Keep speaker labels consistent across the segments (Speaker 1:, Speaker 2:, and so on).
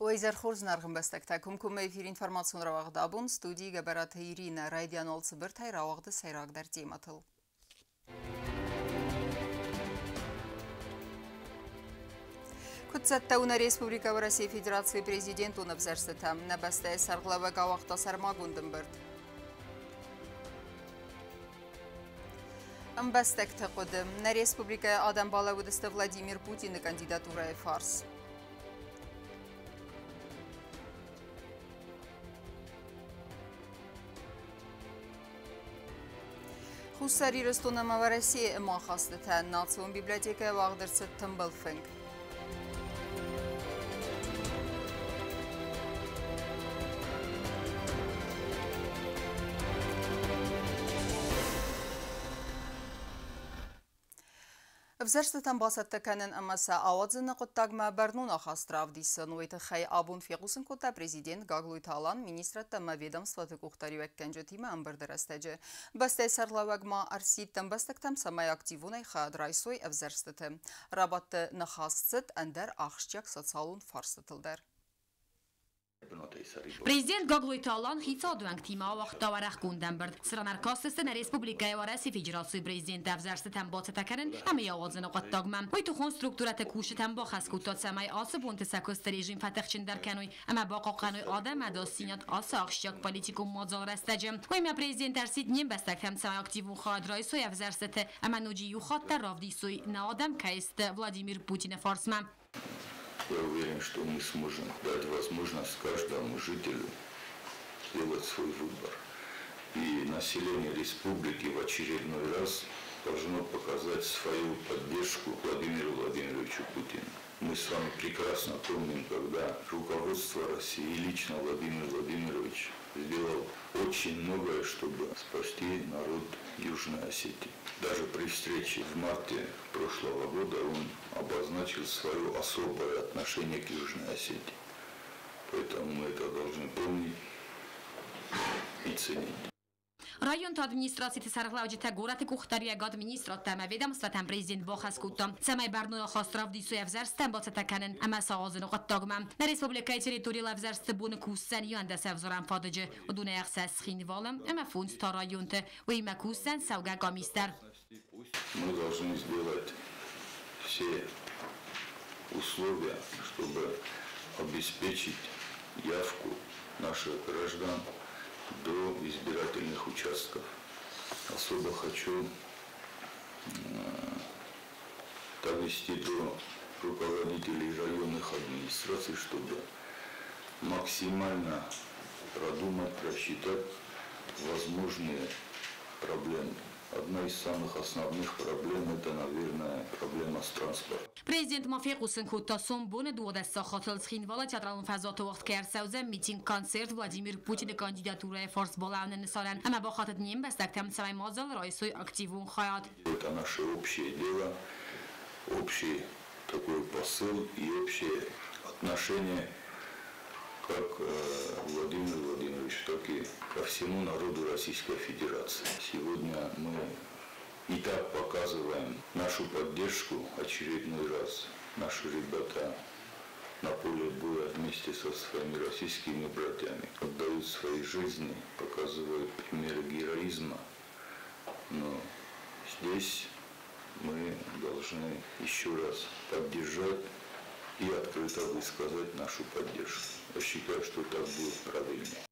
Speaker 1: Ойзер Хорзнарғын бәстәкті күмкім эфир информацион равағдабын студии габараты Ирина радиан олсы бір тай равағды сайрағдар дейматыл. Күтсәтті уна Республика Россия Федерации президент уны взәрсті нәбәсті сарғылавы ғавақта сармағындың бірд. Бәстәкті қоды на Республика Адам Балавыдысты Владимир Путин кандидатурая фарс. Хусари Ростонама Россия махасты тән Национ библиотека вағдырсы тымбыл фэнг. Взэрстатан басатта кәнін амаса ауадзыны құттагма барнуна хастравдисы нуэті хай абун феғусын кота президент Гаглуй Талан министраттама ведомстваты кухтари вәккенжі тима амбырдырастаджы. Бастай сарлавагма арситтан бастактам самай активунай хадрайсой взэрстаты. Рабатты нахасцыт әндер ақшчак социалун фарстатылдар.
Speaker 2: Президент Гаглуй Талан хитсадуанг тима вақтаварах гунден бірд. Sıranar kastısın Respublikaya varası Federasyon Prezidenti avzarsı tembatı tekerin hemi yavazını qattagmam. Oytu xon strukturata kuşu temba xaskutat samay ası bunti sakost rejim fatihçin derkenoy ama baqa qanoy adam adasiyat ası akşyak politikum mazal rastacım. Oyma prezident ersid niem bestak hem samay aktivun xad raisoy avzarsıtı ama noji yuxatta ravdisoy na adam kayst Vladimir Putin farsmam.
Speaker 3: Я уверен, что мы сможем дать возможность каждому жителю сделать свой выбор. И население республики в очередной раз должно показать свою поддержку Владимиру Владимировичу Путину. Мы с вами прекрасно помним, когда руководство России и лично Владимир Владимирович сделал очень многое, чтобы спасти народ Южной Осетии. Даже при встрече в марте прошлого года он обозначил свое особое отношение к Южной Осетии. Поэтому мы это должны помнить и ценить.
Speaker 2: Rajon administracji sarglawci góraty kuchtaria administratem ведомством президент Бохаскутом. Самай барнуя хастравдису явзарстан бацатаканен ама саазын уqattagmam. На республика территория явзарсты буны куссан юанда савзоран фадыжы. Удуна яхсас хинвалам ама фунс та районты. Уйма куссан сауга гамистер.
Speaker 3: Мы должны сделать все условия, чтобы обеспечить явку наших граждан до избирательных участков. Особо хочу довести до руководителей районных администраций, чтобы максимально продумать, просчитать возможные проблемы. Одна из самых основных проблем – это, наверное, проблема с транспортом.
Speaker 2: Президент Мафиқусын Куттасон буны дуадасса хатылс хинвала театралын фазаты вақт кәрсәуза митинг концерт Владимир Путин кандидатурая форс болауны нисаран. Ама бахатыд нем бастактам самай мазал райсой активун хаят.
Speaker 3: Это наше общее дело, общий такой посыл и общее отношение как Владимир Владимирович, так и ко всему народу Российской Федерации. Сегодня мы и так показываем нашу поддержку очередной раз. Наши ребята на поле боя вместе со своими российскими братьями отдают свои жизни, показывают примеры героизма. Но здесь мы должны еще раз поддержать и открыто высказать нашу поддержку. Я считаю, что так будет правильнее.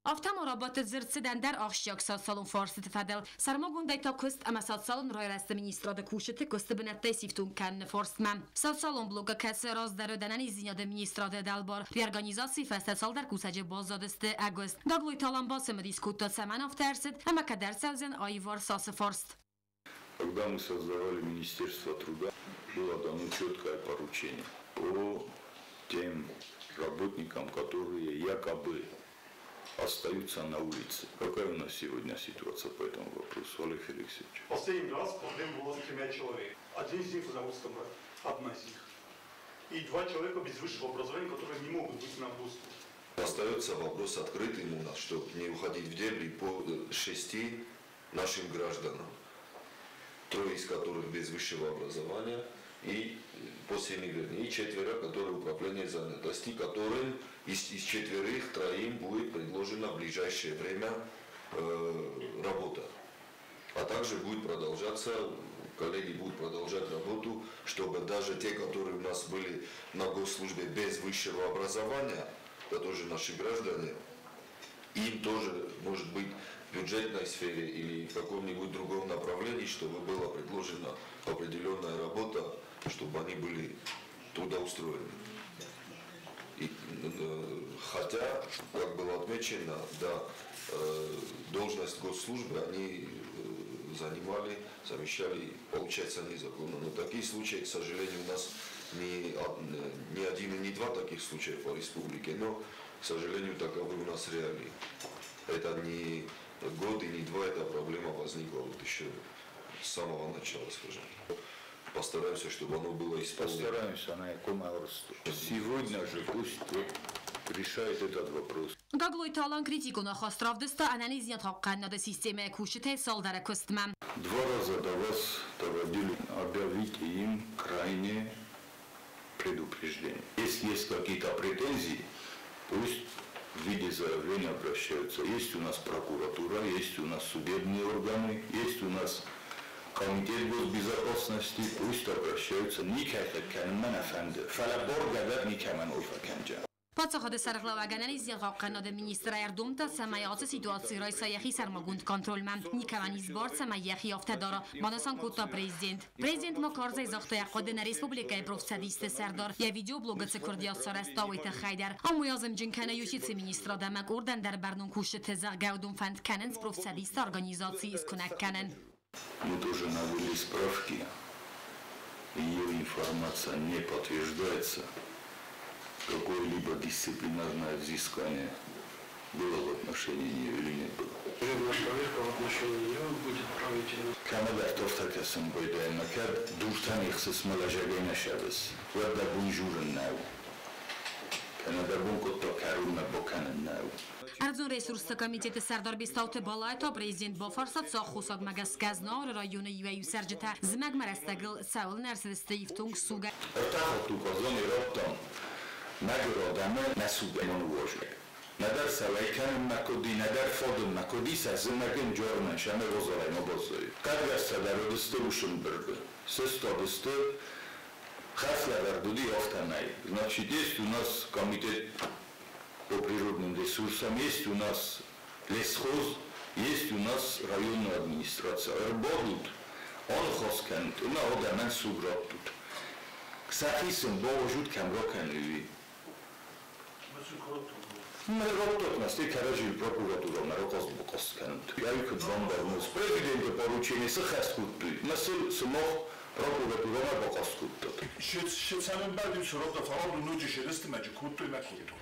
Speaker 2: Aftam arabatı zırtsıdan der akşak salon farsı tefadel. Sarmagun dayta kust ama salon rayrast ministrada kuşeti kustu benettay siftun kan forsman. Salon bloga kese razdarı denen izinyadı ministrada dalbar. Reorganizacji festsal der kusace bazadiste agost. Gagluy talan basımı diskutta semen aftersit ama kader sevzen ayvar sası farst.
Speaker 3: Когда мы создавали Министерство труда, было дано четкое поручение по тем работникам, которые якобы остаются на улице. Какая у нас сегодня ситуация по этому вопросу, Олег Алексеевич?
Speaker 4: Последний раз проблема была с 3 человек. Один из них в Заводском брате, одна из них. И 2 человека без высшего образования, которые не могут быть на отпуске.
Speaker 5: Остается вопрос открытым у нас, чтобы не уходить в дебри по 6 нашим гражданам. 3 из которых без высшего образования и по семьи, вернее, и 4, которые управление занятости, которым из 4 3 будет предложена в ближайшее время работа. А также будет продолжаться, коллеги будут продолжать работу, чтобы даже те, которые у нас были на госслужбе без высшего образования, это тоже наши граждане, им тоже, может быть, в бюджетной сфере или в каком-нибудь другом направлении, чтобы была предложена определенная работа, чтобы они были трудоустроены. И, хотя, как было отмечено, да, должность госслужбы они замещали, получается, незаконно. Но такие случаи, к сожалению, у нас не один и не 2 таких случая по республике, но, к сожалению, таковы у нас реалии. Это не год и не 2, эта проблема возникла вот еще с самого начала, скажем. Постараемся, чтобы оно было исполнено.
Speaker 3: Постараемся, сегодня же пусть решает этот вопрос.
Speaker 2: Գագլույթ Ալան критику նախաստրավ դստա анализия թողկաննոդը система кушите солдара костмам.
Speaker 3: 2 раза до вас доводили, объявите им крайнее предупреждение. Если есть какие-то претензии, пусть в виде заявления обращаются. Есть у нас прокуратура, есть у нас судебные органы, есть у нас комитет госбезопасности, пусть обращаются.
Speaker 2: Պացախոդը սարղլավագաների զեղաղկանոդը մինիստրայ արդումտը սամայացը սիտուացի ռայսայախի սարմագունդ կոնտրոլման նիքավանի զբոր սամայախի օվտադորը բանասան կուտա պրեզիդենտ. Պրեզիդենտ մոքարզայ զաղտոյախոդը ռեսպուբլիկայ պրովսադիստը սարդոր և վիդեո բլոգացը կրդիասարաս տավույթը խայդար. Ամույազմ ջնքանը յուշիցի մինիստրադամակ ուրդան դարբարնուն կուշը թեզաղ գավդում ֆանդ կանենց պրովսադիստ организации искунակ կանեն.
Speaker 3: Мы тоже навели справки, ее информация не подтверждается. Какое-либо дисциплинарное взыскание было в отношении нее или не было.
Speaker 6: Проверка в отношении нее будет правительной.
Speaker 3: Камедар тофтакасым бойдайнакад дуртан ихсис малажагайна шабас. Вадда бунжурен нау. Камедар бункотто карунна боканен нау.
Speaker 2: Արձուն ռեսուրսը կոմիտետը սարդար բիստավտը բալայտա պրեզիդենտ բոֆարսատ սա խոսակ մագաս կազնար ռայոնը յուվեյու սերջետա զմագ մարաստագլ սաուլ ներսդստը իվտունգ սուգա
Speaker 3: Արտահոտու կազոն իրոտտան նագր ադամը նասուբենոն ուոժը Նադար սավայքան մակոդի, նադար ֆոդն մակոդի սազմագն ջորնան շամե ոզորայն օբոզոյ Կարգար սադարոդստը ուշն բրգը Սստոդստը Хаславардуди Офтанай. Значит, есть у нас комитет по природным ресурсам, есть у нас лесхоз, есть у нас районная администрация. Работают, он хоскант, на одамен субротут. Ксахисен боожут камрокануи. Работают нас, те каражи прокуратура, на рокоз бокоскант. Я их бомбарнус. Президент поручение сахаскутуй. Насыл смог прокуратура бокоскутут.
Speaker 7: Шецанен бадис рода фарад нуджи шерести маджи кутуй макуту.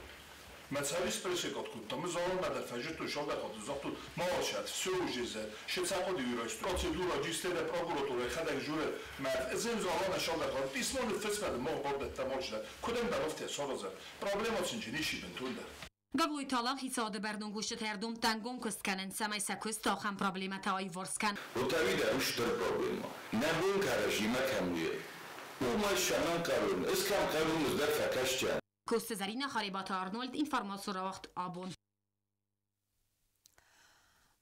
Speaker 7: Мацарис пресекот куту. Мы зовем на дефажиту шода ход зохту маошат все уже за шецаходи юрайс. Процедура џистера прокуратура хадак журе мат зен зована шода ход. Исмон фесмад мог борда тамошда. Кудем дарофте сороза. Проблема синчиниши бентунда.
Speaker 2: Գավլույթ Ալան խիցադը բերնուն գուշը թերդում տանգում կստկանեն սամայսակույս տոխան պրոբլեմատա այ որսկան
Speaker 3: Вот авида уштер проблема. На бунка режима камуе. Умай шанан карун. Эскам карун издер факашча.
Speaker 2: Կոստը զարինա խարիբաթը Արնոլդ ինվարմացոր աղտ աբոն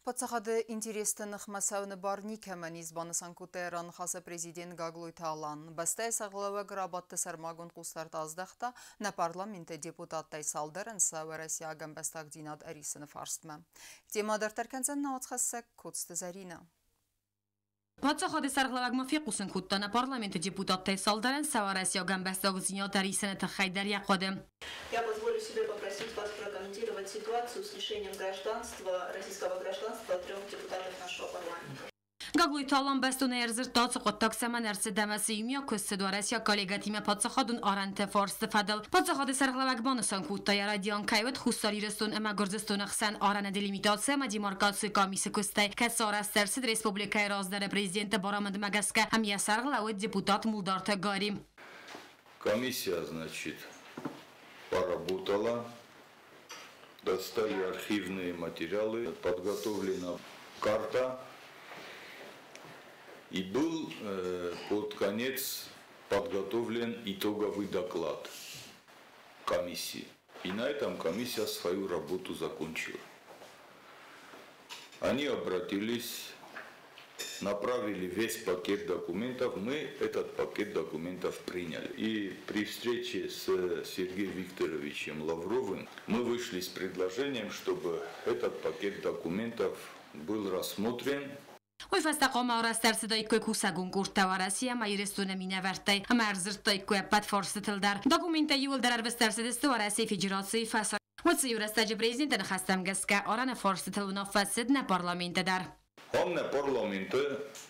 Speaker 1: Պատսախադը ինտիրեստնխ մասավնը բարնի կեմենիզ բանսանկուտերան խասը պրեզիդենտ Գագլույթ Ալան, բստայ սաղլավը գրաբատը սարմագուն կուստարտ ազդախտա նա պարլամինտը դեպուտատտայ սալդերն սավարասի ագամբեստակ դինատ էրիսնը ֆարստմը։ Տեմադար տերքենցեն նաոցխասսեք կոստը զարինա։
Speaker 2: Պատսախադը սարղլավագ մոֆիqուսն կուտտանա պարլամենտը դեպուտատտայ սալդերն սավարասի ագամբեստակ դինատ էրիսնը թխայդար яқոդը
Speaker 8: Я позволю себе попросить вас прокомментировать ситуацию с лишением гражданства, российского гражданства 3 депутатов нашего парламента.
Speaker 2: Գագլույթ Ալան բեստունե երզր տացը қոտակ սաման әрսі դամասի իմյա көсі դուարասյա կոլեգատիմը պատսախադուն արանտը ֆորսը ֆադել պատսախады սարղլավակ բանըսան կուտտայ ռադիան կայվետ խուսար իրստուն əmə գրձստունը խսան արանə դելիմիտացիա մադիմարկացի կամիսը көստայ կәս արաստերսիդ ռեսպուբլիկայ ռազդարը prezidentը բարամըդ մագասկա ամյա սարղլավետ депутат Мулдарта Гарим.
Speaker 3: Комиссия, значит, поработала, достали архивные материалы, подготовлена карта. И был под конец подготовлен итоговый доклад комиссии. И на этом комиссия свою работу закончила. Они обратились, направили весь пакет документов, мы этот пакет документов приняли. И при встрече с Сергеем Викторовичем Лавровым мы вышли с предложением, чтобы этот пакет документов был рассмотрен.
Speaker 2: Ой фастaqom arastarsidai kusagun kurtavarasi ama irestune minevertay ama erzirtay kuepat forsitildar dokumenta yul darar vestarsidiste varasi federatsiy fasal وتسيورستاج بريزيدنت خستم گسكا أرانا فرصة المنافسة نا برلمانت دار.
Speaker 3: هم نا برلمانت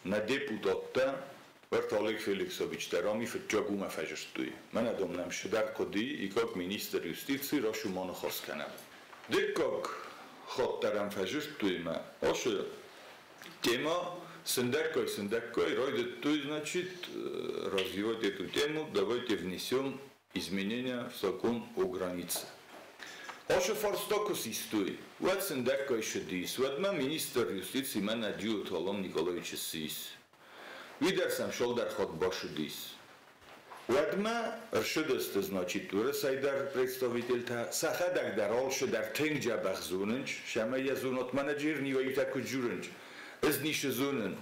Speaker 3: نا депутатта Варт Олег Феликсович Тарами фетчагума фажштуй. Мен адом нам шдар коди и как министр юстиции рашу ману хасканам. Дек как ход тарам фажштуй ма. Оше тема сендакой ройдет туй, значит, развивать эту тему, давайте внесем изменения в закон о границе. Още форстокус истой. Вот сендакой шедис. Вот ма министр юстиции мен адью Талам Николаевич Сис. Видер сам шолдар ход башудис. Вот ма ршедесте, значит, урасайдар представитель та сахадак дар олше дар тенджа бахзуненч. Шама язунот менеджер ниваита куджуренч. Ez niște zonă.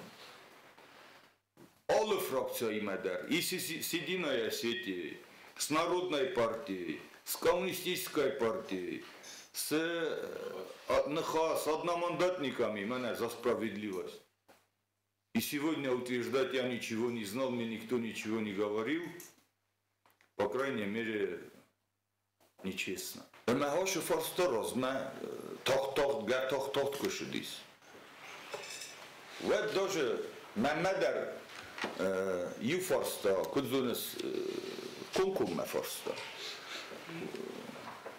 Speaker 3: Alle фракции мадар. И с Единой Осетией, с Народной партией, с Коммунистической партией, с одномандатниками, меня за справедливость. И сегодня утверждать я ничего не знал, мне никто ничего не говорил, по крайней мере, нечестно. Мы хорошо форстороз, мы тохт кушадис. Вот даже Мамадар Юфорста, Кудзунес Кункума Форста.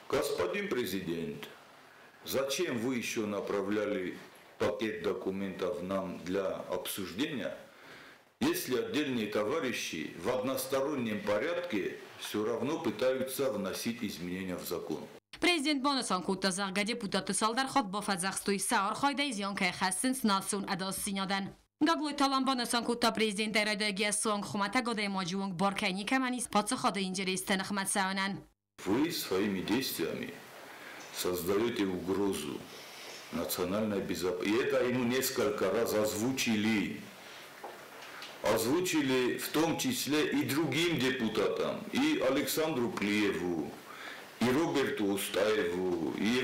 Speaker 3: Господин президент, зачем вы еще направляли пакет документов нам для обсуждения, если отдельные товарищи в одностороннем порядке все равно пытаются вносить изменения в закон?
Speaker 2: Президент Бонасан Кутазарга депутаты салдар ход با فزخستوی سار خایده زیان که خستن ناسون اداس سینادن. گاگلوی تالان Бонасан Кута президент ایرادگی سوانگ خمتا گاده ماجوانگ بارکینی کمانیس پاتس خاده اینجریستن خمت ساونن.
Speaker 3: Вы своими действиями создаете угрозу национальной безопасности. И это ему несколько раз озвучили. Озвучили в том числе и другим депутатам, и Александру Клиеву, и Роберту Устаеву, и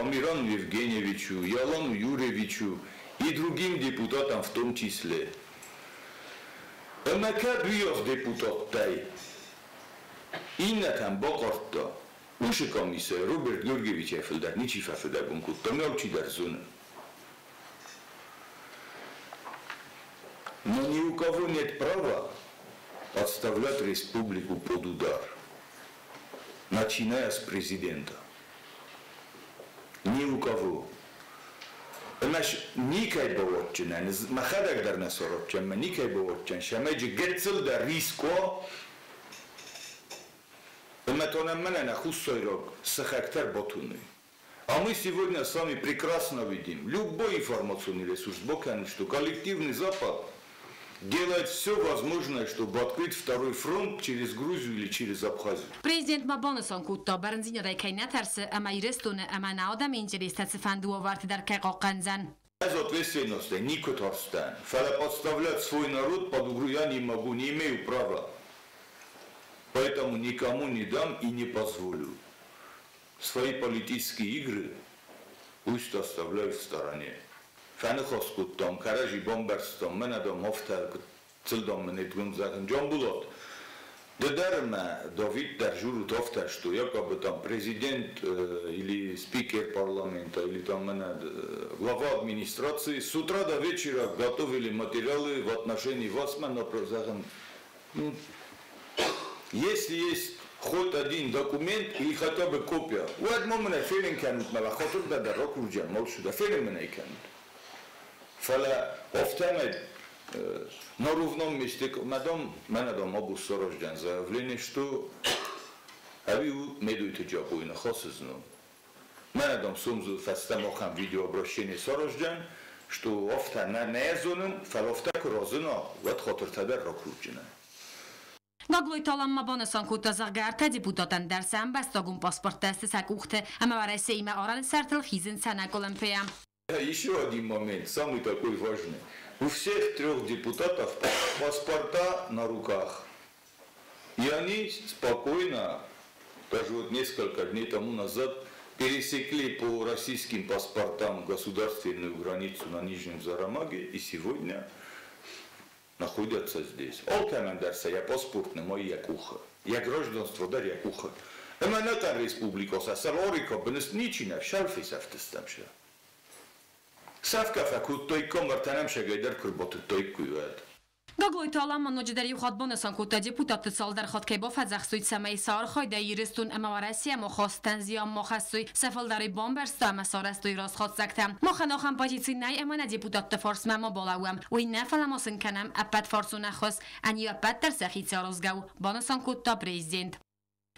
Speaker 3: Амирану Евгеньевичу, и Алану Юрьевичу, и другим депутатам в том числе. Эмака бьёв депутаттай. Инна там бокорта. Уши комиссия Роберт Георгиевич Эфелдар, ничи фафедар бункут, там научи дарзуна. Но ни у кого нет права подставлять республику под удар, начиная с президента. Ни у кого. Никай бовотчина, махадак дар насоротчан, никай бовотчан, шамеджи герцел дар риско, метонам мене на хуссойрок сахактар ботуны. А мы сегодня с вами прекрасно видим, любой информационный ресурс, бокан, что коллективный Запад делает все возможное, чтобы открыть второй фронт через Грузию или через Абхазию.
Speaker 2: Президент Бонасан Кута барнзиня райкайна терсе ама ирестуне ама наодам интересация фанду варты дар кайқоқанзан.
Speaker 3: Без ответственности никто Татарстан. Фала подставлять свой народ под угрозу я не могу, не имею права. Поэтому никому не дам и не позволю. Свои политические игры пусть оставляю в стороне. Фанахоскуттам, Каражи Бомберстам, Менадам Офта, Цилдам Менеткун Захен, Джамбулот. Дедарма Давид Даржуру Тофта, что якобы там президент или спикер парламента, или там глава администрации с утра до вечера готовили материалы в отношении вас, ну, если есть хоть один документ или хотя бы копия, у одного меня филин канут, мала хотел да дорог руджан, мол сюда филин меня канут. Фала офтамед на ровном месте, мадам, менадам обус сорожден заявление, что авиу медуйте джабу и нахосызну. Менадам сумзу фастамохам видеообращение сорожден, что офта на незоном, фала офта крозено, вот хотел тогда рок руджана.
Speaker 2: Գագլույթալամմա բանասան կուտազաղգարդը դիպուտատան դարսան բաստագուն պասպորտեսты սակուղթը ամավարեսը իմը орան սարտыл խիզին цанак Олимпия.
Speaker 3: Еще один момент, самый такой важный. У всех трех депутатов паспорта на руках. И они спокойно, даже вот несколько дней тому назад, пересекли по российским паспортам государственную границу на Нижнем Зарамаге и сегодня находятся здесь. Олкамендерса, я паспортный мой якуха. Я гражданство дар якуха. Эманатан республикоса, салорико, бенес ничина, шалфис автостамша. Савка факут коммартанам шагайдар курботу тойкует.
Speaker 2: Գագլույթալամմա նոջդերի ուխատ բոնասան կուտա դիպուտատը ծալդար խոտքեբով հազախսույց սամայի սար խայդա իրստուն ամավարասիա մոխոստան զիամ մոխասույ սեֆալդարի բոմբերստա ամասարաստույ ռոսխոտսակտամ մոխանոխան պաջիցինայ ամանա դիպուտատը ֆորսմամո բոլավուամ ուի նέφալամոսն կանամ ապատ ֆորսունախոս անի ապատ դարսախիցի արոզգավ բոնասան կուտա պրեզիդենտ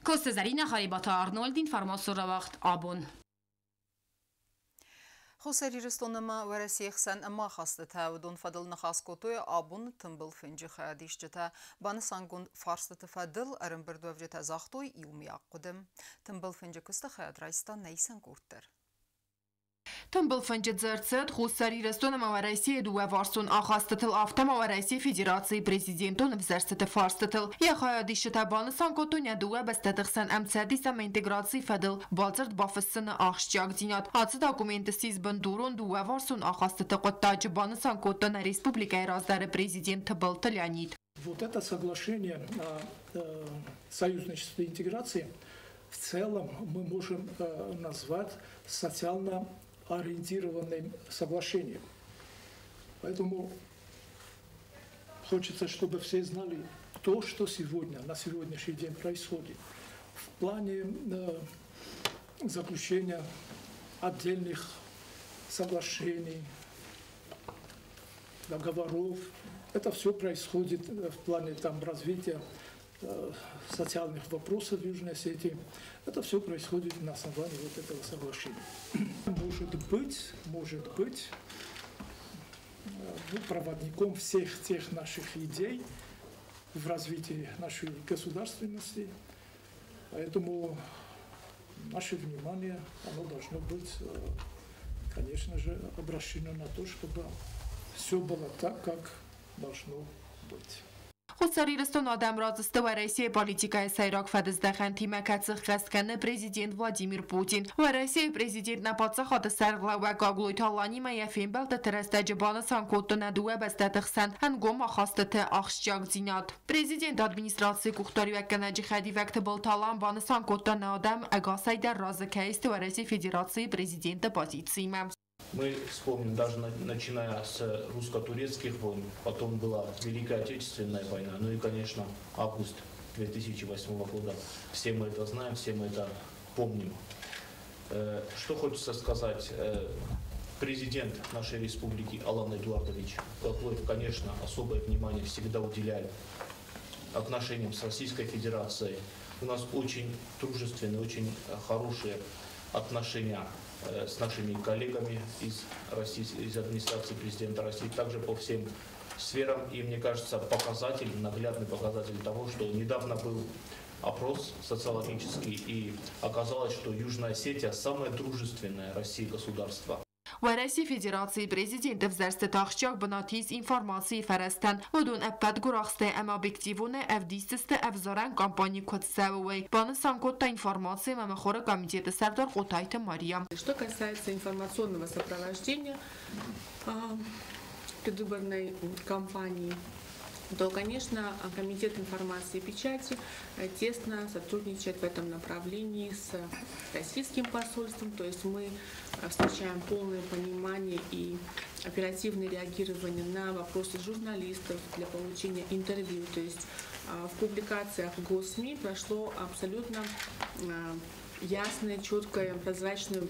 Speaker 2: Կոստեզարինա խարիբաթա Արնոլդ ինֆարմասուրավաղտ աբոն
Speaker 1: Խոսեր իրստոնıma վերեսիխսան ըմա խաստըթա ուդուն ֆադıl նխասկոտոյ աբուն թմբıl ֆինջի խայադիշջտա բանսանգուն ֆարստը ֆադıl արմբրդովջտա զախտոյ իումի ակկուդեմ թմբıl ֆինջի կստը խայադրայստան նեյսան կուրտեր
Speaker 9: Թմբıl ֆինջի ձերցետ խուսար իրստոնıma վերեսի դուե վարսուն ախաստըթլ ավտամա վերեսի ֆեդերացիի պրեզիդենտուն վզերցտը ֆարստըթլ եղայադիշտա բանսանգոտոնյա դուե բստետղսան ամցադիսամ ինտեգրացի ֆադıl բալցրտ բաֆսսնը աղշճակ դինյատ ացը դոկումենտսիզ բնդուրուն դուե վարսուն ախաստըթը qottacı բանսանգոտոնը республикայի раздары президент Тбыл Леонид.
Speaker 6: Вот это соглашение о союзнической интеграции в целом мы можем назвать социально ориентированным соглашением. Поэтому хочется, чтобы все знали то, что сегодня, на сегодняшний день происходит. В плане заключения отдельных соглашений, договоров. Это все происходит в плане там, развития социальных вопросов в Южной Осетии. Это все происходит на основании вот этого соглашения. Может быть, проводником всех тех наших идей в развитии нашей государственности. Поэтому наше внимание, оно должно быть, конечно же, обращено на то, чтобы все было так, как должно быть.
Speaker 9: Խուսար իրստոն ադամ ռազստը վարայսիի պոլիտիկայի սայրակ վադզդախան թիմակացıq խաստկանը պրեզիդենտ Վլադիմիր Պուտին։ Վարայսիի պրեզիդենտ նապացը խոտը սարգլավա գագլույթալանի մայաֆին բալտը տրեստաջը բանասան կոտոնա դուե բստատықсан հանգոմ ախաստըթը աղշճակ ձինատ։ Պրեզիդենտ ադմինիստրացիի կուղտարիվակ կնաջի խադիվակտը բլտալան բանասան կոտոնա ադամ ագասայդար ռազակայստը վարայսիի ֆեդերации президента позициям.
Speaker 10: Мы вспомним, даже начиная с русско-турецких войн, потом была Великая Отечественная война, ну и, конечно, август 2008 года. Все мы это знаем, все мы это помним. Что хочется сказать, президент нашей республики Алан Эдуардович Гаглоев, конечно, особое внимание всегда уделяет отношениям с Российской Федерацией. У нас очень дружественные, очень хорошие отношения с нашими коллегами из администрации президента России, также по всем сферам. И мне кажется, наглядный показатель того, что недавно был опрос социологический, и оказалось, что Южная Осетия самое дружественное России государство.
Speaker 9: Վարայսի ֆեդերացիի պրեզիդենտը վզերստը տաղճակ բնաթիս ինվորմացիի վարաստան, ոդուն əppət quraqstə əm obyektivunə əvdististə əvzarən kampaniya kodсəvəvəy. Bana sankotda информации məməxora комитета Сардар Қотайты Мария.
Speaker 11: Что касается информационного сопровождения предвыборной кампании, то, конечно, Комитет информации и печати тесно сотрудничает в этом направлении с российским посольством. То есть мы встречаем полное понимание и оперативное реагирование на вопросы журналистов для получения интервью. То есть в публикациях госсми прошло абсолютно ясное, четкое, прозрачное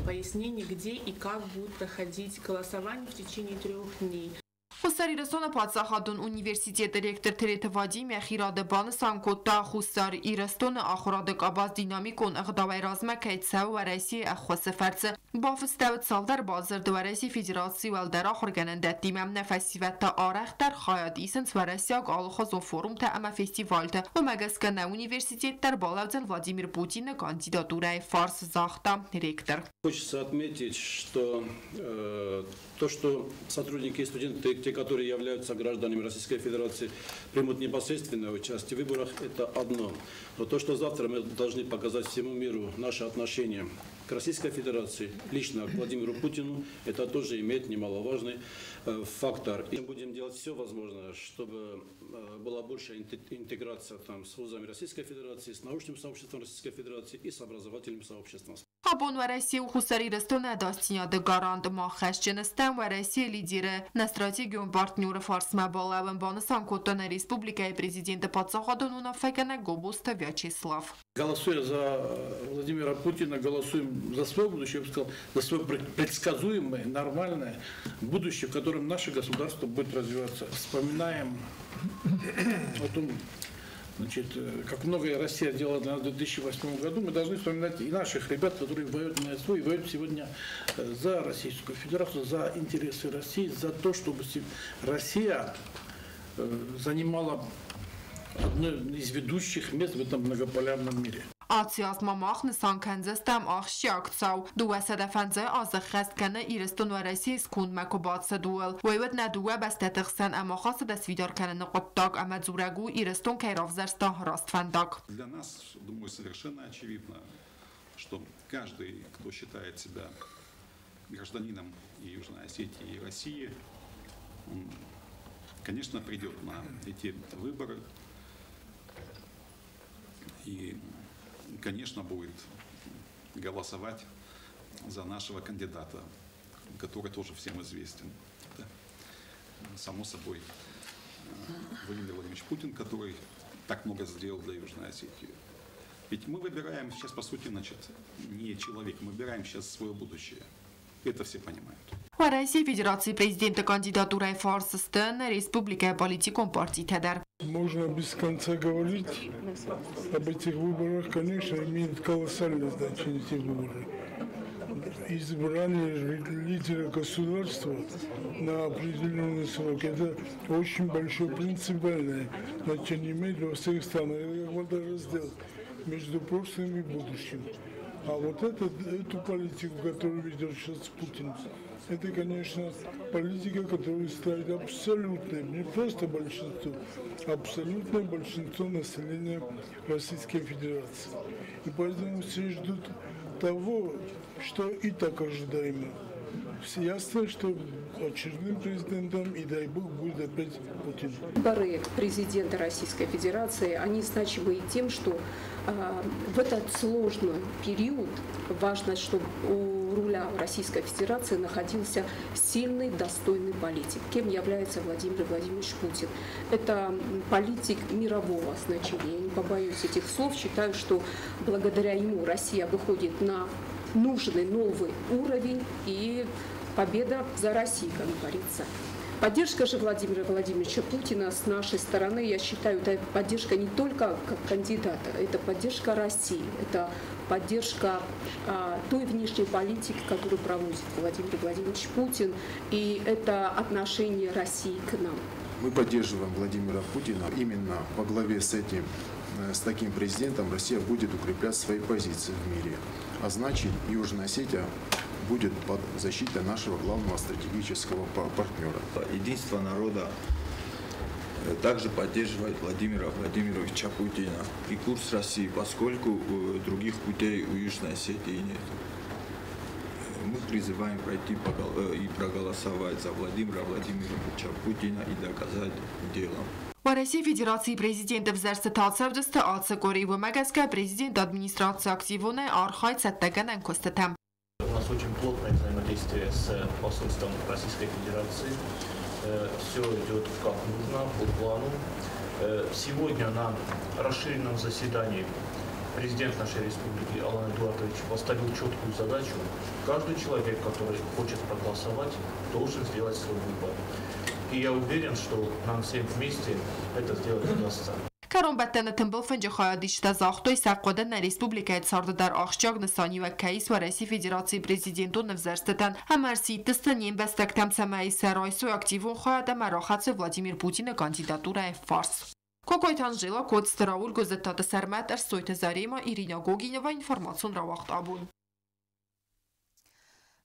Speaker 11: пояснение, где и как будет проходить голосование в течение 3 дней.
Speaker 9: Խուսարի ռեսոնը պացախադուն ունիվերսիտետ ռեկտոր թերեթը Վադիմիա խիրադը բանը սամկոտա խուսար իրստոնը ախորադը կաբազ դինամիկոն աղդավայ ռազմակայտ սավ վարայսի ախոսը ֆարցը բաֆստավտ սալդար բազր դվարայսի ֆեդերացի վալդար ախորգանն դատիմամ նեֆասիվետը արախտար խայատ իսնց վարայսիակ ալխազոն ֆորում թե ամա ֆեստիվալը ու մագասկանա ունիվերսիտետտար բալավձել Վլադիմիր Путина кандидатурой фарс захта ректор.
Speaker 12: Хочется отметить, что то, что сотрудники и студенты, те, которые являются гражданами Российской Федерации, примут непосредственное участие в выборах, это одно. Но то, что завтра мы должны показать всему миру наше отношение к Российской Федерации, лично к Владимиру Путину, это тоже имеет немаловажный фактор. И мы будем делать все возможное, чтобы была большая интеграция там, с вузами Российской Федерации, с научным сообществом Российской Федерации и с образовательным сообществом.
Speaker 9: Հապոն վարեսի ու խուսարի ռստոնը դաստինյադը գարանդ մախես ճնստան վարեսի լիդիրը на стратегию партнера фарсма балавен бонусан Котона Республикой президента Пацахадонуна Фекена Гобуста Вячеслав.
Speaker 6: Голосуя за Владимира Путина, голосуем за свое будущее, я бы сказал, за свое предсказуемое, нормальное будущее, в котором наше государство будет развиваться. Вспоминаем о том, значит, как многое Россия делала для нас в 2008 году, мы должны вспоминать и наших ребят, которые воюют на СВО и воюют сегодня за Российскую Федерацию, за интересы России, за то, чтобы Россия занимала одно из ведущих мест в этом многополярном мире.
Speaker 9: Ացիած մամախն սանքանձստամ աղշյակցավ դուասada ֆանձը ազախասկանը իրստուն վարեսի սկուն մակոբացը դուել վեյվետ նադուա բաստատղсан ամախասը դասվիդարքանը նկոտակ ամadzուրագու իրստուն կայրով զարստան հրաստվանդակ.
Speaker 13: Для нас, думаю, совершенно очевидно, что каждый, кто считает себя гражданином и Южной Осетии, и России, он, конечно, придет на эти выборы и, конечно, будет голосовать за нашего кандидата, который тоже всем известен. Это, само собой, Владимир Владимирович Путин, который так много сделал для Южной Осетии. Ведь мы выбираем сейчас, по сути, значит, не человека, мы выбираем сейчас свое будущее. Это все понимают.
Speaker 9: Россия Федерации президента кандидатурой Фарсистан Республика политиком партии Тедар.
Speaker 14: Можно без конца говорить об этих выборах, конечно, имеет колоссальное значение эти выборы. Избрание лидера государства на определенный срок – это очень большое принципиальное значение имеет во всех странах. Это как водораздел между прошлым и будущим. А вот эту политику, которую ведет сейчас Путин, это, конечно, политика, которую ставит абсолютное, не просто большинство, абсолютное большинство населения Российской Федерации. И поэтому все ждут того, что и так ожидаемо. Ясно, что очередным президентом, и дай бог, будет опять Путин.
Speaker 15: Выборы президента Российской Федерации, они значимы тем, что в этот сложный период важно, чтобы у руля Российской Федерации находился сильный, достойный политик. Кем является Владимир Владимирович Путин? Это политик мирового значения. Я не побоюсь этих слов. Считаю, что благодаря ему Россия выходит на нужный новый уровень и победа за Россию, как говорится. Поддержка же Владимира Владимировича Путина с нашей стороны, я считаю, это поддержка не только как кандидата, это поддержка России, это поддержка той внешней политики, которую проводит Владимир Владимирович Путин, и это отношение России к нам.
Speaker 16: Мы поддерживаем Владимира Путина. Именно во главе с таким президентом Россия будет укреплять свои позиции в мире. А значит, Южная Осетия будет под защитой нашего главного стратегического партнера.
Speaker 3: Единство народа также поддерживает Владимира Владимировича Путина и курс России, поскольку других путей у Южной Осетии нет. Мы призываем пройти и проголосовать за Владимира Владимировича Путина и доказать делом.
Speaker 9: Россия Федерации президента взэрсэталцав дысты ацыкори в Магаска президент администрации активуны архайт саттаган анкостатам.
Speaker 10: У нас очень плотное взаимодействие с посольством Российской Федерации. Все идет как нужно, по плану. Сегодня на расширенном заседании президент нашей республики Алан Эдуардович поставил четкую задачу. Каждый человек, который хочет проголосовать, должен сделать свой выбор. И я уверен, что нам всем вместе это сделать удастся.
Speaker 9: Карон بدتن تنبل فنج خواهدیش تزاختوی سقودن ریسپوبلیکای سارد در آخشاگ نسانی و کیس و رئیس فدراسی پرزیدنتو نفزرستن همرسی تستنیم بستکتم سمای سرای سو اکتیوون خواهد مراخص ولادیمیر پوتین کاندیداتور فارس. کوکویتان جیلا کود ستراول گذتاد سرمت ار سویت زاریما ایرینا گوگین و اینفورماسیون را وقت آبون.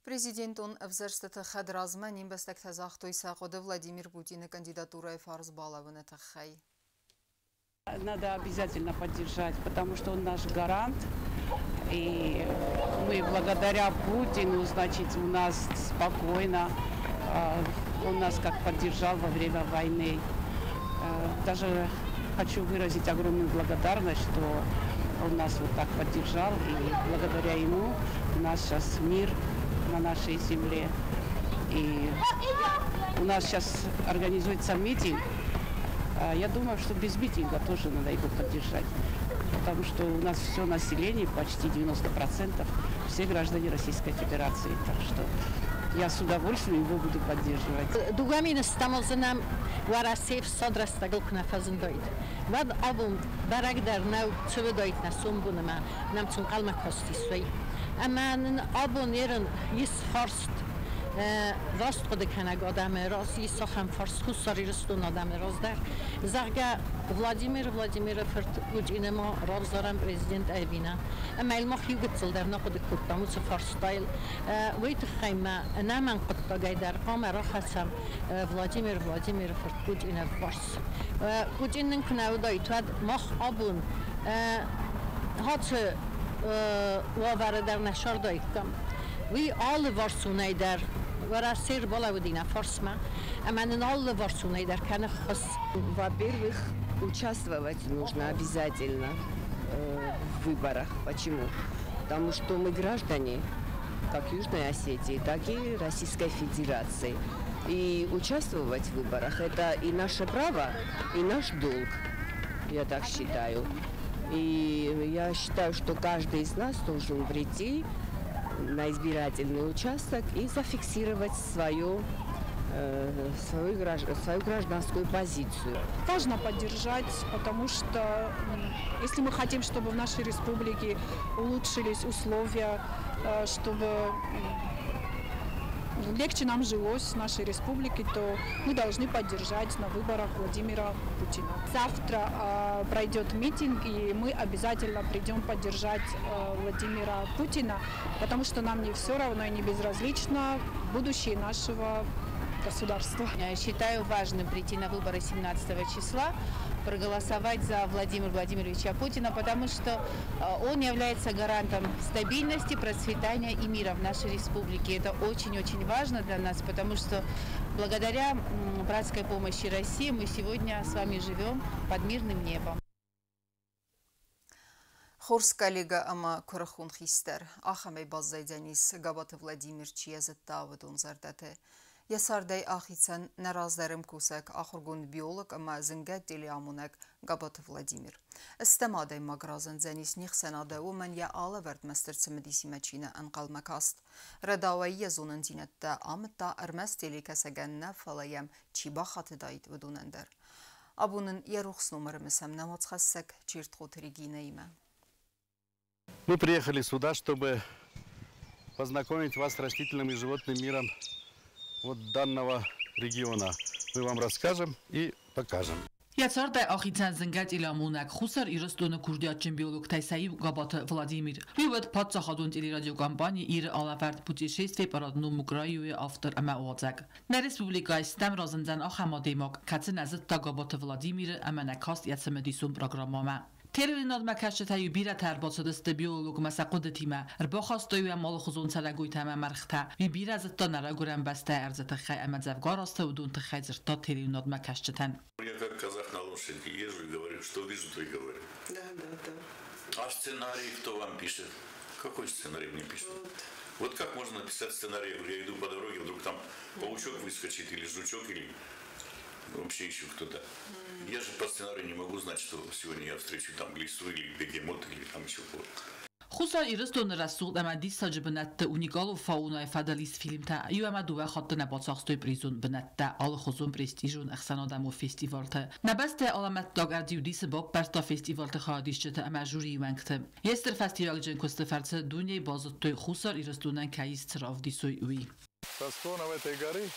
Speaker 1: Президентон взерстата хадразманим бестек тазахтой сақоды Владимир Путин кандидатурой фарс балавына тахай.
Speaker 17: Надо обязательно поддержать, потому что он наш гарант. И мы благодаря Путину, значит, у нас спокойно. Он нас как поддержал во время войны. Даже хочу выразить огромную благодарность, что он нас вот так поддержал. И благодаря ему у нас сейчас мир на нашей земле. И у нас сейчас организуется митинг. Я думаю, что без митинга тоже надо его поддержать. Потому что у нас все население, почти 90%, все граждане Российской Федерации. Так что я с удовольствием его буду поддерживать.
Speaker 18: Дугамин стамозанам варасев содрастагл кнафазндоид. Вад абун барагдар нау цведоид на сумбунама нам цункалма костисвей. Аман абун ерен ис фарст راست خود کنگ آدم راست یه سخن فارس خود سری رستون آدم راست در زرگه ولادیمیر فرد این ما رابزارم پرزیدنت ایوینا اما علما خیو گتسل در نخود کتاموس فارس تایل ویت خیمه نمن قطع در قام را خسم ولادیمیر فرد این فارس این نکنه ودای تو مخ آبون هات واره در نشار دای کم وی آل وارسونه در وراسير بالا ودينا форсма, а маннал варсуной дар канах хос.
Speaker 19: Во-первых, участвовать нужно обязательно в выборах. Почему? Потому что мы граждане как Южной Осетии, так и Российской Федерации. И участвовать в выборах – это и наше право, и наш долг, я так считаю. И я считаю, что каждый из нас должен прийти на избирательный участок и зафиксировать свою гражданскую позицию.
Speaker 20: Важно поддержать, потому что если мы хотим, чтобы в нашей республике улучшились условия, чтобы легче нам жилось в нашей республике, то мы должны поддержать на выборах Владимира Путина. Завтра пройдет митинг, и мы обязательно придем поддержать Владимира Путина, потому что нам не все равно и не безразлично будущее нашего государства.
Speaker 11: Я считаю важным прийти на выборы 17 числа, проголосовать за Владимира Владимировича Путина, потому что он является гарантом стабильности, процветания и мира в нашей республике. Это очень-очень важно для нас, потому что благодаря братской помощи России мы сегодня с вами живем под мирным небом.
Speaker 1: Хорс коллега ама Курахун Хистер, ахамей баззайдянис Габат Владимир Чиязетта Вадунзардате. Ясардай ахицан нараздарым кусак ахургун биолог ама зингат телеамунак Габат Владимир. استماده مگرازن زنیس نیخسناده و من یا آل ورد مسترس مدیسی مچینه انقل مکاست. رداوی زونن زینت دا آمتا ارمز تیلی کسگن نفلایم چی باخت داید و دونندر. Абунын ярухс номерымыз һәм наматхассак чиртхот Регина.
Speaker 21: Мы приехали сюда, чтобы познакомить вас с растительным и животным миром вот данного региона. Мы вам расскажем и покажем.
Speaker 2: Яцар дай ахицан зингат иламунак хусар иростона курдиатчин биолог Тайсаи Габат Владимир. Вивет подсахадун телерадиокомпании ир алаверд путешествие по родному краю и автор Амаозак. На республика Истам разендан ахамадемак кацин азет та Габат Владимир аманакаст яцамедисун программама. تریناد مکشت تایو بیره ترباط دست بیولوگ مسقود تیمه رباخاستوی مال خزون سرگوی تمه مرخته وی بیره از تا نرگورم بسته ارزت خی امدزفگار است و دون تخی زرتا تریناد مکشتن.
Speaker 3: Я как казах на лошади езжу и говорю, что вижу, то и говорю. Да. А сценарий кто вам пишет? Какой сценарий мне пишет? Вот как можно написать сценарий? Я иду по дороге, вдруг там паучок выскочит или жучок или вообще еще кто-то. Я же по сценарию не могу знать, что сегодня я встречу там глиссу или бегемот или там еще кого-то.
Speaker 4: Խուսա իրստոն ռասուղ ամադիս սաջբնատ ունիկալ ու ֆաունայ ֆադալիս ֆիլմտա յու ամադուվա խոտն աբացախստոյ պրիզուն բնատտա ալխոզուն պրեստիժուն ախսանադամու ֆեստիվալտը նաբաստե ալամատ դոգարդիուդիսը բոb պարտա ֆեստիվալտը խադիշչը ամաժուրի վանքտը Եստր ֆեստիվալ ջեն կոստեֆարցը դունյեի բազոտոյ խուսար իրստոնան կայիս ծրավդիսոյ ուի
Speaker 22: Со склонов этой горы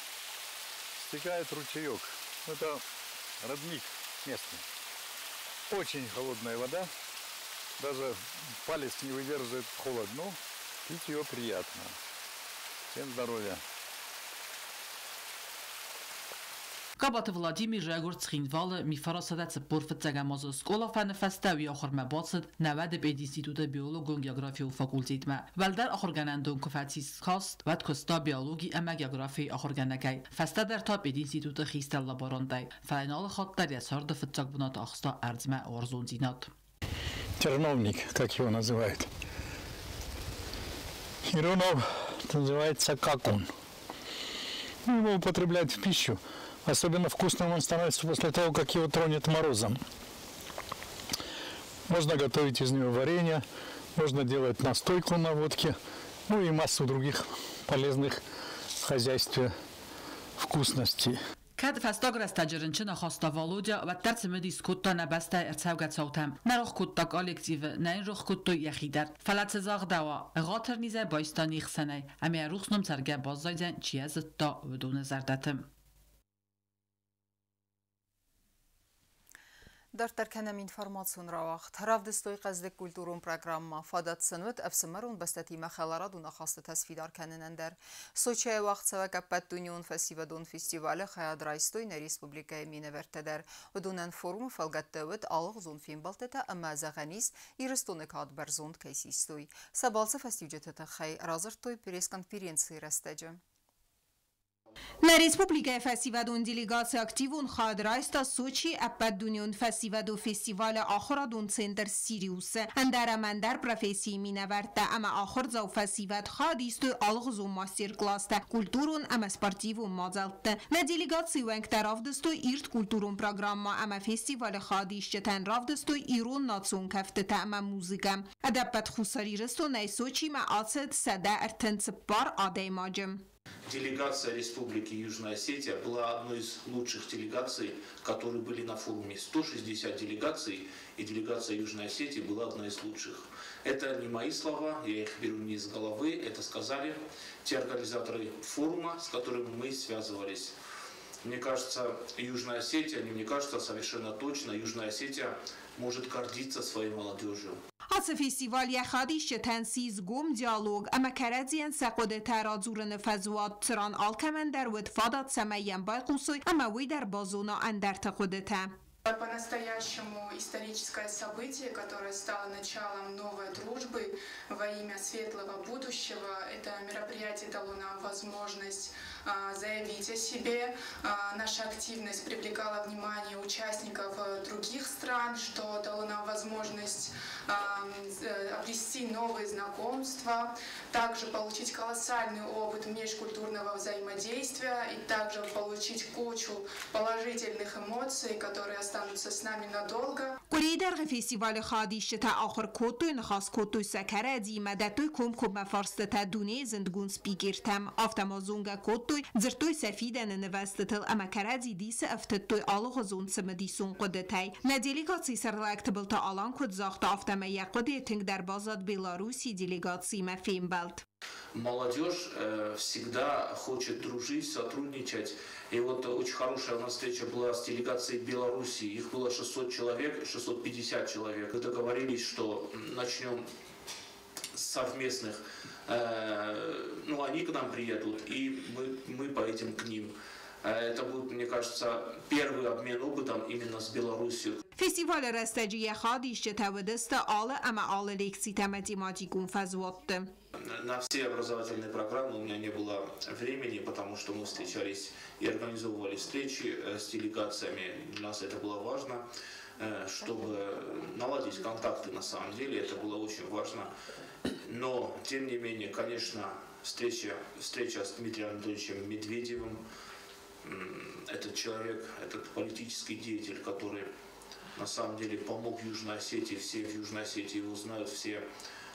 Speaker 22: стекает ручеек. Это родник местный. Очень холодная вода. Даже палец не выдерживает холод. Но пить ее приятно. Всем здоровья.
Speaker 4: Կաբատը Վլադիմիր Ժագործ խինվալը մի ֆարասադաց բորֆտ ցագամոզ սկոլաֆան ֆաստավի ախորմա բացդ նավադ պեդ ինստիտուտը բիոլոգոն գեոգրաֆիա ֆակուլտետմա վալդար ախորգանանդոն կոֆացիս խաստ վատ կոստա բիոլոգի ամա գեոգրաֆի ախորգանակայ ֆաստադար թա պեդ ինստիտուտը խիստալ լաբորանդայ ֆայնալ խոտտարյա սարդը ֆծակ բնատ ախստա արձմա օրզոնձինատ
Speaker 14: Терновник, как его называют. Хиронов называется какун. Его употребляют в пищу. Особенно вкусным он становится после того, как его тронет морозом. Можно готовить из него варенье, можно делать настойку на водке, ну и массу других полезных в хозяйстве вкусностей.
Speaker 4: Kad fastagras tajerınçına hasta Volodya ve tersimedis kutta nabasta ertsavgat sautam. Narok kutta kollektive, nein roch kutta yakhidar. Falat zagdawa, ghater nize baistani xsanay. Ami ruxnum serge bazzaydan chiyaztta بدون zardatim.
Speaker 1: Դարտարքանամ ինվորմացուն ռավաղթ, հրավդստոյ ყազդեկ կուլտուրուն պրագրամմա, ֆադատ սնվտ əvsımərun bəstəti məxəlarad una xastı təsvidar kənin əndər. Soçaya vaxt səvəkəppət dünyun fəsivədun festivali xəyadraystoy nə Respublikaya minə vərtədər. Udunən forumu fəlgəttəvət alıq zon film baltətə əmə zəğəniz irıstonik ad bərzond kəsistoy. Səbalsı festivcətətə xəy razırtoy пресс-конференции rəstəcə.
Speaker 23: На Республике фестивалун делегация активун хадрайста Сочи аппаддунион фестивалу фестивал آخردون центр Сириус. اندر مندر профессии минаверта ама آخر زو фестивал خادیست алгызу мастер класста культурун ама спортивун мазалт. На делегацию венктаравдсту ирт культурун программа ама фестивал خادیشتن равдсту ирун национ кафтета ама музыка. Адаппат хусариристу на Сочи ма ацет сада артенцпар адаймаджем.
Speaker 10: Делегация Республики Южная Осетия была одной из лучших делегаций, которые были на форуме. 160 делегаций, и делегация Южной Осетии была одна из лучших. Это не мои слова, я их беру не из головы, это сказали те организаторы форума, с которыми мы связывались. Мне кажется, Южная Осетия, не мне кажется, совершенно точно, Южная Осетия может гордиться своей молодежью.
Speaker 23: از فستیوال یخادیش تنسیز گم دیالوگ اما کرزین سقود ترازورن فزوات تران آلکمندر ود فادات سمیم بایقوسوی اما وی در بازونا اندر تقودتا.
Speaker 24: По-настоящему историческое событие, которое стало началом новой дружбы во имя светлого будущего. Это мероприятие дало нам возможность заявить о себе. Наша активность привлекала внимание участников других стран, что дало нам возможность обрести новые знакомства, также получить колоссальный опыт межкультурного взаимодействия и также получить кучу положительных эмоций, которые останутся с нами надолго.
Speaker 23: قریدر فستیوال خادیش تا آخر کوتوی نخواست کوتوی سکره دی مدتوی کم کم فرست تا دونه زندگون سپیگرتم افتمازونگا کوتوی زرتوی سفیدن نوستتل اما کردی دیس افتتوی آلغ زون سمدیسون قدتای ندیلیگاتی سرلکتبل تا آلان کد زاخت افتما یقدی تنگ در بازاد بیلاروسی دیلیگاتی مفیم بلد.
Speaker 10: Молодежь всегда хочет дружить, сотрудничать. И вот очень хорошая у нас встреча была с делегацией Беларуси. Их было 600 человек, 650 человек. Мы договорились, что начнем с совместных. Ну, они к нам приедут, и мы поедем к ним. Это будет, мне кажется, первый обмен опытом именно с Беларусью.
Speaker 23: فستیوال رستجی خادیش تودست آل اما آل لیکسی تمتی ماتی گونفزوات.
Speaker 10: На все образовательные программы у меня не было времени, потому что мы встречались и организовывали встречи с делегациями. Для нас это было важно, чтобы наладить контакты на самом деле, это было очень важно. Но, тем не менее, конечно, встреча с Дмитрием Анатольевичем Медведевым, этот человек, этот политический деятель, который на самом деле помог Южной Осетии, все в Южной Осетии его знают, все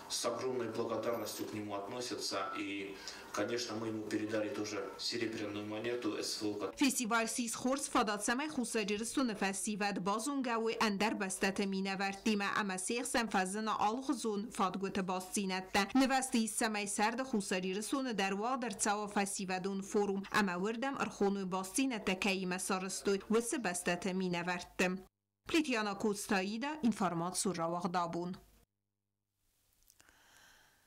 Speaker 10: с огромной благодарностью к нему относятся. И, конечно, мы ему передали тоже серебряную монету СФО.
Speaker 23: فستیوال سیز خورس فاداتسمه خوساجرستون فستیوال بازونگوی اندر بستت مینوردیم اما سیخسن فزن آلغزون فادگوت باستینت نوستی سمه سرد خوساجرستون در وادر تاو فستیوالون فوروم اما وردم ارخونو باستینت که مسارستوی وس بستت مینوردم پلیتیانا کوستاییدا اینفارمات سوراواق دابون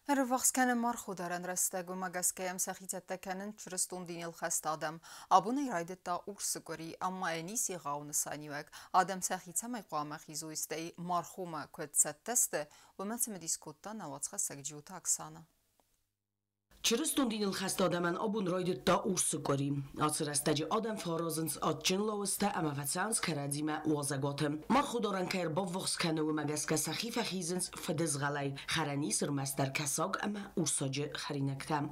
Speaker 1: Rıvaqskənin marxudarən rəstəqü məqəskəyəm səxitətdəkənin çürüstun dinil xəst adam. Abunə iraydətdə ursıqori, amma enisi qavını saniyək. Adam səxitəmək qaməxizu istəyi marxuma kötsəttəstə və mətsimi diskutda navatsqa səqciuta aksana.
Speaker 5: چرستون دین الخست آدمن آبون راید دا اورس گریم. آسر استجی آدم فارازنس آدجن لاوسته اما فتسانس کردیم وازگاتم. ما خودارن که با وقت کنه و مگس که سخیف خیزنس فدز غلای خرانی سر مستر کساگ اما اورساج خرینکتم.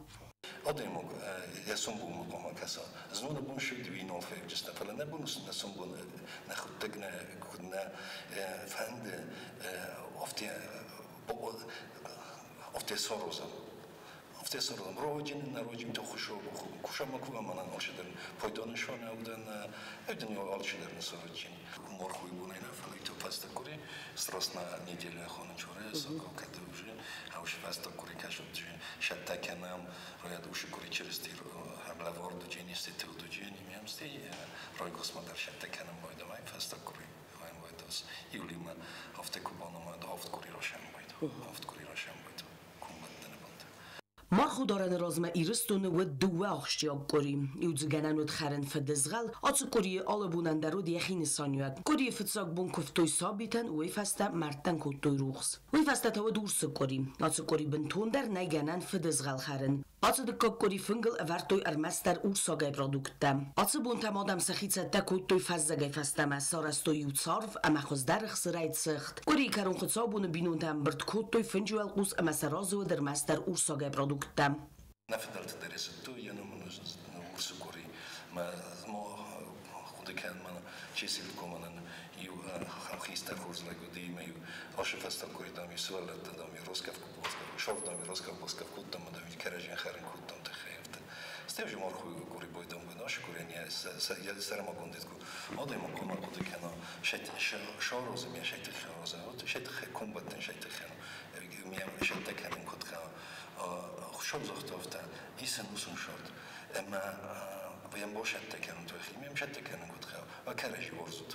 Speaker 7: آدمو یاسون بوم مقام کسا. زنون بون شد وینال خیلی جست. فلا نبونس نسون بون نخود تگنه کدنا فند افتی ساروزم. افتسرم روجین نروجیم تو خوشم مکوبم من آلشدن پایدانشانه بودن ابدنی آلشدن سرچین مرخوی بونه نفلی تو پسته کوری استراسنا نیدیله خانه چوره ساکو کده وجه هاوش پسته کوری کشود جه شد تکنم روی دوش کوری چرستی هم لوارد جنی استیل دو جنی میامستی روی قسمت در شد تکنم باید مای پسته کوری وایم باید از یولی من هفته کوبانم باید هفت کوری روشن باید هفت کوری روشن باید
Speaker 5: ما خودارن رازمه ایرستون و دو آخشیاب کریم. یوزگنن و خرن فدزغل آت کری آل بونن درو دیخین سانیوت. کری فتساق بون کفتوی ثابتن و فسته مرتن کتوی روخس. و فسته تا دورس کریم. آت کری بنتون در نگنن فدزغل خرن. آت دکا کری فنگل ورتوی ارمستر اورساگای پرودکتم. آت بون تمادم سخیت تکوتوی فزگای فسته مسارستوی یوتسارف اما خزدر خسرایت سخت. کری کرون خصابون بینون تام برد کتوی فنجوال قوس اما سرازو در مستر اورساگای پرودکتم.
Speaker 7: نفدرت درس تو یه نمونوز ورسکوری ما خود کن من چیزی بکنم یو خیسته خورز لگودی میو آشف استکوری دامی سوالت دامی روزکف کوباسکف شوف دامی روزکف باسکف کودم دامی کرجین خرین کودم تخیفت استیج مرخوی کوری بودم بود آشکوری نیا سرما گندید کو آدم مقام خود کنا شاروزم یا شیت خیروزم شیت خی کم بدن شیت خیرو میم شیت کنیم کود خا خوشم زخت افته ایسن وسون شد اما ویم باشد تکنم تو خیلی میم شد تکنم کود خا و کرجی ورزود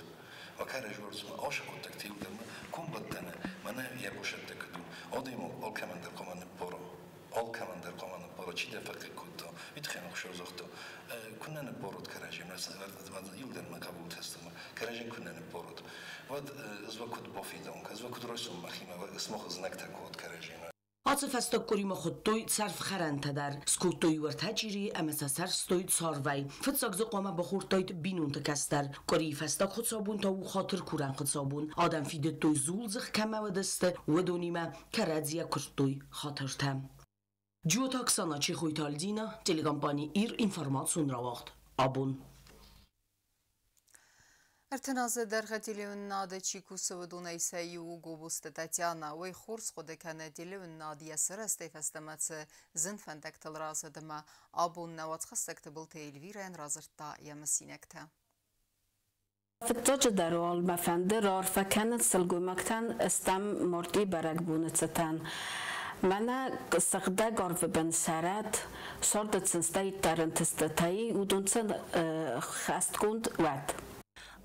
Speaker 7: و کرجی ورزود ما عاشق تکتیل دم کم بدنه من یه باشد تکدون آدیمو آل کمندر قمان برو آل کمندر قمان برو چی دفعه کود میتخیم خوشم زخت کنن برود کرجی مثلا و یل در مقبول هستم کرجی کنن برود و از وقت بافیدم که از وقت رسوم مخیمه و اسمه خزنک تکود کرجی
Speaker 5: آت فستک کریم خودتوی صرف خرن تدر سکوتوی ورتاجری امسا سرستوی صاروی فتساق زقامه بخورتوی بینون تکستر کری فستک خود صابون تا و خاطر کورن خود صابون آدم فیده توی زول زخ کمه و دسته و دونیمه کرزیه کرتوی خاطر تم جو تاکسانا چی خوی تالدینا تلگامپانی ایر اینفارماتسون را وقت آبون
Speaker 1: ارتنازه در غتیلیون ناده چیکو سودون ایسایی و گوبوست تاتیانا وی خورس خوده کنه دیلیون نادیه سرسته فستمت زن فندک تل رازه دما آبون نوات خستک تبل تیلویرین رازرتا یمسینکته
Speaker 8: فتاج درال مفنده رار فکنت سلگومکتن استم مردی برگ بونتستن من سخته گارف بن سرت سردت سنسته ترنتستایی و دونسن خست کند ود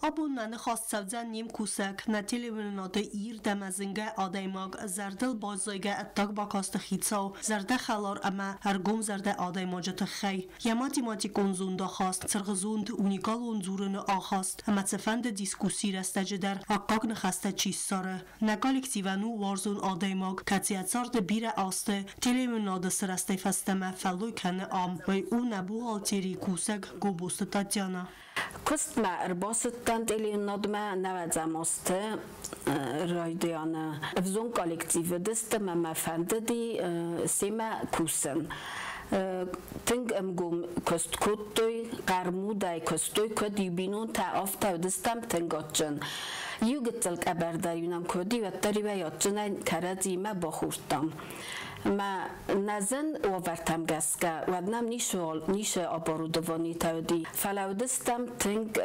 Speaker 12: آبون من خواست سوزن نیم کوسک نتیلی وناده ایر دمزنگه آدایماگ زردل بازایگه اتاق با کاست خیتساو زرده خلار اما هرگم زرده آدایماجت خی یماتی ماتی کنزونده خواست سرغزوند اونیکال اونزورن آخواست اما تفند دیسکوسی رستجه در اقاق نخسته چیز ساره نگالیک تیونو وارزون آدایماگ کتیت زارد بیر آسته تیلی وناده سرسته فستمه فلوی کنه آم و اون نبو آلتیری کوسک گوبوست تاتیانا
Speaker 8: کست ما ارباستن دلی نادمه نوزه ماسته رایدیانه افزون کالکتیو دست ما فنده دی سیمه کوسن تنگ امگوم کست کتوی قرمودای کستوی کدی بینون تا آفته و دستم تنگاتچن Югцэл кабарда юнам коди ваттари ва ятчнай карази ма бахуртам. ما نزن آورتم گسکه و نم نیش آبارودوانی تودی فلودستم تنگ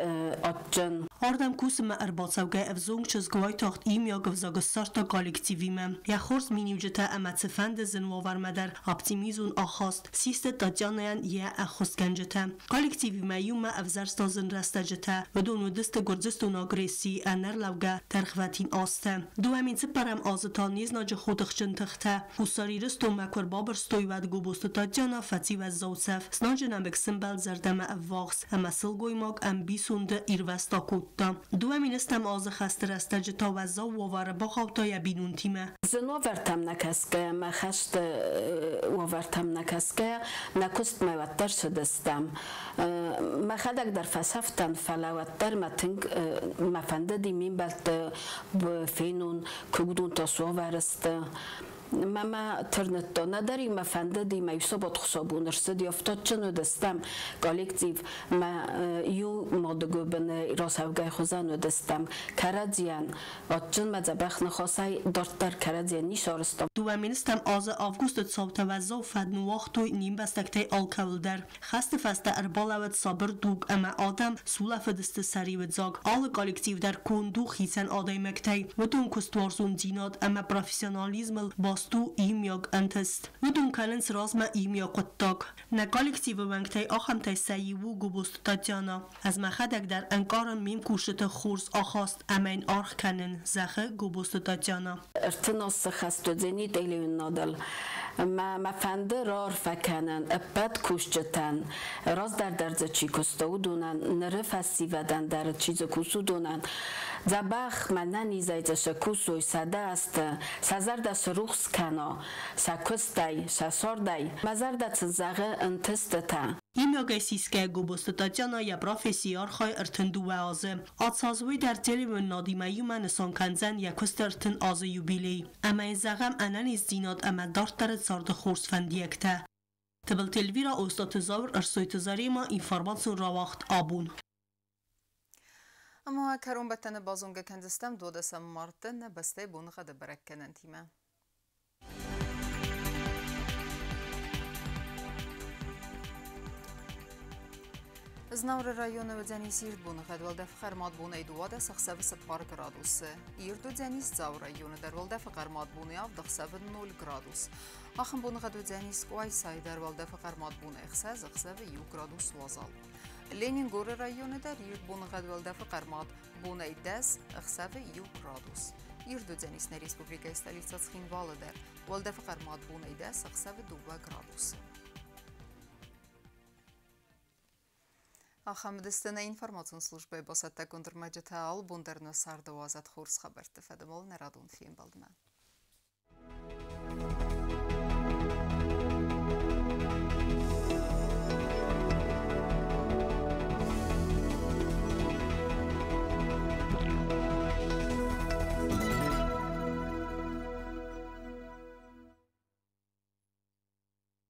Speaker 8: آتجن
Speaker 12: آردم کوس ما ارباطوگه افزونگ چزگوهای تاخت ایم یا گفزاگ سارتا کالکتیوی من یا خورس مینیوجتا اما تفند زن وارمدر اپتیمیزون آخاست سیست دادجانیان یا اخوستگنجتا کالکتیوی ما یوم ما افزرستا زن رستجتا و دونو دست گرزستون آگریسی انر لوگه ترخواتین آسته دو همین سپرم آزتا نیز ناج خودخشن تخته حساری رستو مکور بابر ستوی ود گوبوست دادجانا فتی و زوسف سناجنم بک سمبل زردم افواغس اما سلگوی ماگ ام بیسونده ایروستا کودتا دو همین استم آز خست رستجتا و زو ووار باخوتا یا بینون تیمه
Speaker 8: زن وورتم نکسکه ما خشت وورتم نکسکه نکست موتر شدستم ما خدک در فسفتن فلاوتر متنگ مفنده دیمین بلت بفینون کگدون تاسو ورست ماما ترنتو نداری مفنده دی میوسابات خسابون رسدی افتاد چنو دستم کالکتیو ما یو مادگو بن راسوگای خوزانو دستم کردیان آتچن مذبخ نخواستای دارتر کردیان نیشارستم
Speaker 12: دو امینستم آز آفگوست صابت وزا فدنو وقتوی نیم بستکتای آلکول در خست فسته اربالاوت صابر دوگ اما آدم سولا فدست سری و زاگ آل کالکتیو در کندو خیسن آدای مکتای و دون کستوارزون زیناد اما پروفیسیونالیزم باستو ایمیاگ انتست و دون کلنس رازما ایمیاگ قطاگ نه کالکتیو ونگتای آخم تای سیوو گوبوست تاجانا از مخدک در انکارن میم کوشت خورس آخاست اما این آرخ کنن زخه گوبوست تاجانا
Speaker 8: ارتناس خستو زنی دیلیون نادل ما فنده رار فکنن ابد کوشتن راز در درز چی کستو دونن نرف هستی ودن در چیز کوسو دونن زبخ منن ایزایزش کوسوی سده است سزر دست روخس کنا سکستای سساردای مزر دست زغه انتستتا
Speaker 12: ایمیاگای سیسکه گوبوست تاجانا یا پروفیسیار خای ارتندو و آزه آتسازوی در تلیون نادیمایو من سانکنزن یا کست ارتن آزه یوبیلی اما این زغم انن از دیناد اما دارت سارد خورس فندیکته تبل تلویرا استاد زاور ارسوی تزاری ما اینفارماسیون را وقت آبون
Speaker 1: اما کرون بتن بازونگه کندستم دو دسم مارتن بسته بونغه ده برکنن تیمه Znavre rayonu ve deniz irdbunu xedvalde fıqarmat bunu eyduada saxsavi 10 gradus. İrdu deniz zav rayonu dervalde fıqarmat bunu av dıxsavi 0 gradus. Axın bunu xedu deniz qoaysay dervalde fıqarmat bunu exsa zıxsavi 1 gradus vazal. Lenin Gore rayonu der irdbunu xedvalde fıqarmat bunu eydes exsavi 1 gradus. İrdu denizne Respublika stolica Tskhinvala der valde fıqarmat bunu eydes exsavi 2 gradus. Ахамдыстана информацион службаи босатта контрмаҷата ал бундерна сардовазат хурс хабар тафадамол нарадун фим балдма.